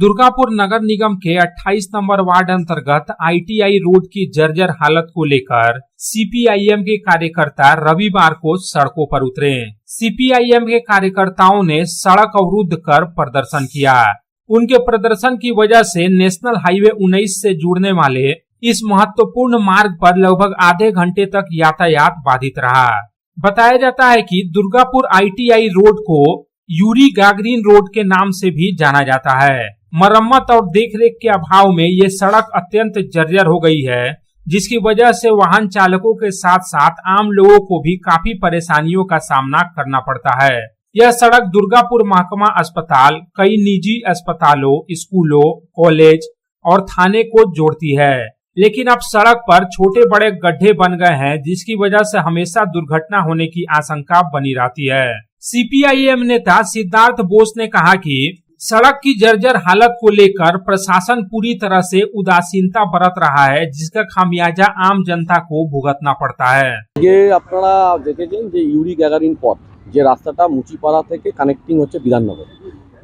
दुर्गापुर नगर निगम के 28 number ward अंतर्गत ITI road की जर्जर हालत को लेकर CPIM के कार्यकर्ता रविवार को सड़कों पर उतरे। CPIM के कार्यकर्ताओं ने सड़क अवरुद्ध कर प्रदर्शन किया। उनके प्रदर्शन की वजह से नेशनल हाईवे 19 से जुड़ने वाले इस महत्वपूर्ण मार्ग पर लगभग आधे घंटे तक यातायात बाधित रहा। बताया जाता है कि दुर्गापुर ITI रोड को यूरी गागरीन रोड के नाम से भी जाना जाता है। मरम्मत और देखरेख के अभाव में ये सड़क अत्यंत जर्जर हो गई है, जिसकी वजह से वाहन चालकों के साथ साथ आम लोगों को भी काफी परेशानियों का सामना करना पड़ता है। यह सड़क दुर्गापुर महकमा अस्पताल, कई निजी अस्पतालों, स्कूलों, कॉलेज और थाने को जोड़ती है, लेकिन अब सड़क पर छोटे बड़े गड्ढे बन गए हैं, जिसकी वजह से हमेशा दुर्घटना होने की आशंका बनी रहती है। CPIM नेता सिद्धार्थ बोस ने कहा कि सड़क की जर्जर हालत को लेकर प्रशासन पूरी तरह से उदासीनता बरत रहा है, जिसका खामियाजा आम जनता को भुगतना पड़ता है। ये আপনারা দেখেছেন যে ইউরি গ্যাগারিন পথ, যে রাস্তাটা মুচিপাড়া থেকে কানেক্টিং হচ্ছে বিধাননগর,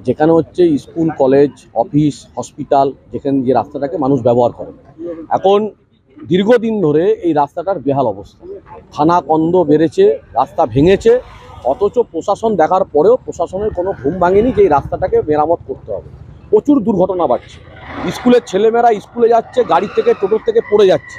যেখানে হচ্ছে স্কুল, কলেজ, অফিস, হসপিটাল, যেখানে যে রাস্তাটাকে মানুষ ব্যবহার করে। এখন দীর্ঘদিন ধরে এই রাস্তাটার বেহাল অবস্থা, খানা কন্দ বেড়েছে, রাস্তা ভেঙেছে, অথচ প্রশাসন দেখার পরেও প্রশাসনের কোনো ঘুম ভাঙেনি যে এই রাস্তাটাকে মেরামত করতে হবে। প্রচুর দুর্ঘটনা বাড়ছে, স্কুলের ছেলেমেয়েরা স্কুলে যাচ্ছে, গাড়ি থেকে টোটো থেকে পড়ে যাচ্ছে,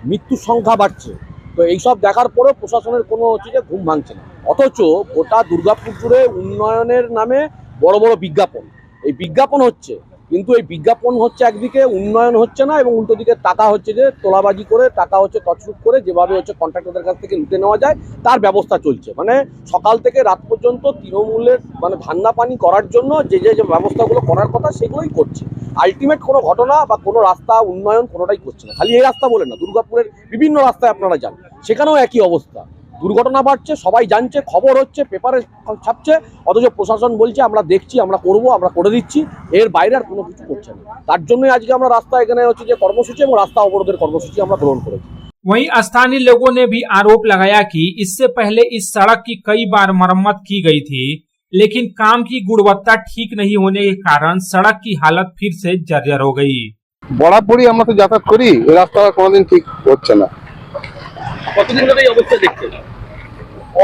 মৃত্যুর সংখ্যা বাড়ছে। তো এইসব দেখার পরেও প্রশাসনের কোনো হচ্ছে যে ঘুম ভাঙছে না। অথচ গোটা দুর্গাপুর জুড়ে উন্নয়নের নামে বড় বড় বিজ্ঞাপন, এই বিজ্ঞাপন হচ্ছে, কিন্তু এই বিজ্ঞাপন হচ্ছে একদিকে, উন্নয়ন হচ্ছে না, এবং উল্টো দিকে টাকা হচ্ছে যে তোলাবাজি করে, টাকা হচ্ছে তছরূপ করে যেভাবে হচ্ছে কন্ট্রাক্টরদের কাছ থেকে লুটে নেওয়া যায় তার ব্যবস্থা চলছে। মানে সকাল থেকে রাত পর্যন্ত তৃণমূলের মানে ধান্না পানি করার জন্য যে যে ব্যবস্থাগুলো করার কথা সেগুলোই করছে। আলটিমেট কোনো ঘটনা বা কোনো রাস্তা উন্নয়ন কোনোটাই করছে না। খালি এই রাস্তা বলে না, দুর্গাপুরের বিভিন্ন রাস্তায় আপনারা যান, সেখানেও একই অবস্থা, দুর্ঘটনা বাড়ছে, সবাই জানছে, খবর হচ্ছে, পেপারে ছাপছে, অথচ প্রশাসন বলছে আমরা দেখছি, আমরা করব, আমরা করে দিচ্ছি, এর বাইরে আর কোনো কিছু করছে না। তার জন্যই আজকে আমরা রাস্তা এখানে হচ্ছে যে কর্মসূচি এবং রাস্তা অবরোধের কর্মসূচি আমরা গ্রহণ করেছি। वहीं स्थानीय लोगों ने भी आरोप लगाया कि इससे पहले इस सड़क की कई बार मरम्मत की गई थी, लेकिन काम की गुणवत्ता ठीक नहीं होने के कारण सड़क की हालत फिर से जर्जर हो गई। বরাবরই আমরা তো যাতায়াত করি, এই রাস্তা কোনোদিন ঠিক হচ্ছে না। কতদিন ধরে এই অবস্থা দেখছেন?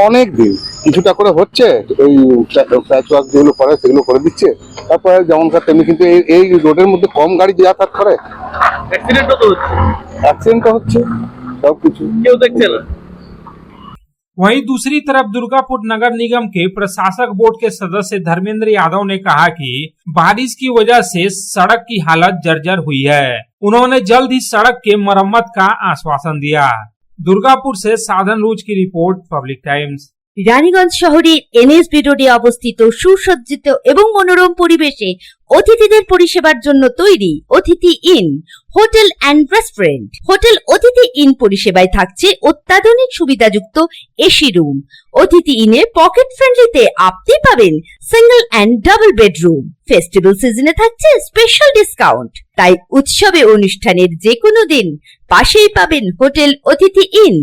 অনেক দিন, কিছুটা করে হচ্ছে, ওই প্যাচওয়ার্ক যেগুলো করে সেগুলো করে দিচ্ছে, তারপরে যেমনকার তেমনি, কিন্তু এই রোডের মধ্যে কম গাড়ি যাতায়াত করে, অ্যাক্সিডেন্টও হচ্ছে, সবকিছু কেউ দেখছে না। वहीं दूसरी तरफ दुर्गापुर नगर निगम के प्रशासक बोर्ड के सदस्य धर्मेंद्र यादव ने कहा कि बारिश की वजह से सड़क की हालत जर्जर हुई है। उन्होंने जल्द ही सड़क के मरम्मत का आश्वासन दिया। दुर्गापुर से साधन रोज की रिपोर्ट, पब्लिक टाइम्स। রানীগঞ্জ শহরের NSB রোডে অবস্থিত সুসজ্জিত এবং মনোরম পরিবেশে অতিথিদের পরিষেবার জন্য তৈরি অতিথি in hotel and restaurant. Hotel অতিথি ইন পরিষেবায় থাকছে অত্যাধুনিক সুবিধাযুক্ত এসি রুম। অতিথি ইনে পকেট ফ্রেন্ডলিতে আপনি পাবেন single and double bedroom. Festival সিজনে থাকছে স্পেশাল ডিসকাউন্ট। তাই উৎসবে অনুষ্ঠানের যে কোনো দিন পাশেই পাবেন হোটেল অতিথি in,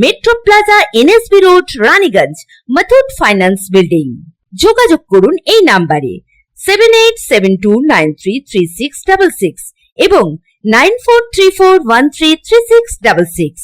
metro plaza, NSB road, Raniganj, Muthoot finance building. যোগাযোগ করুন এই নাম্বারে 7872933666 এবং 9434133666।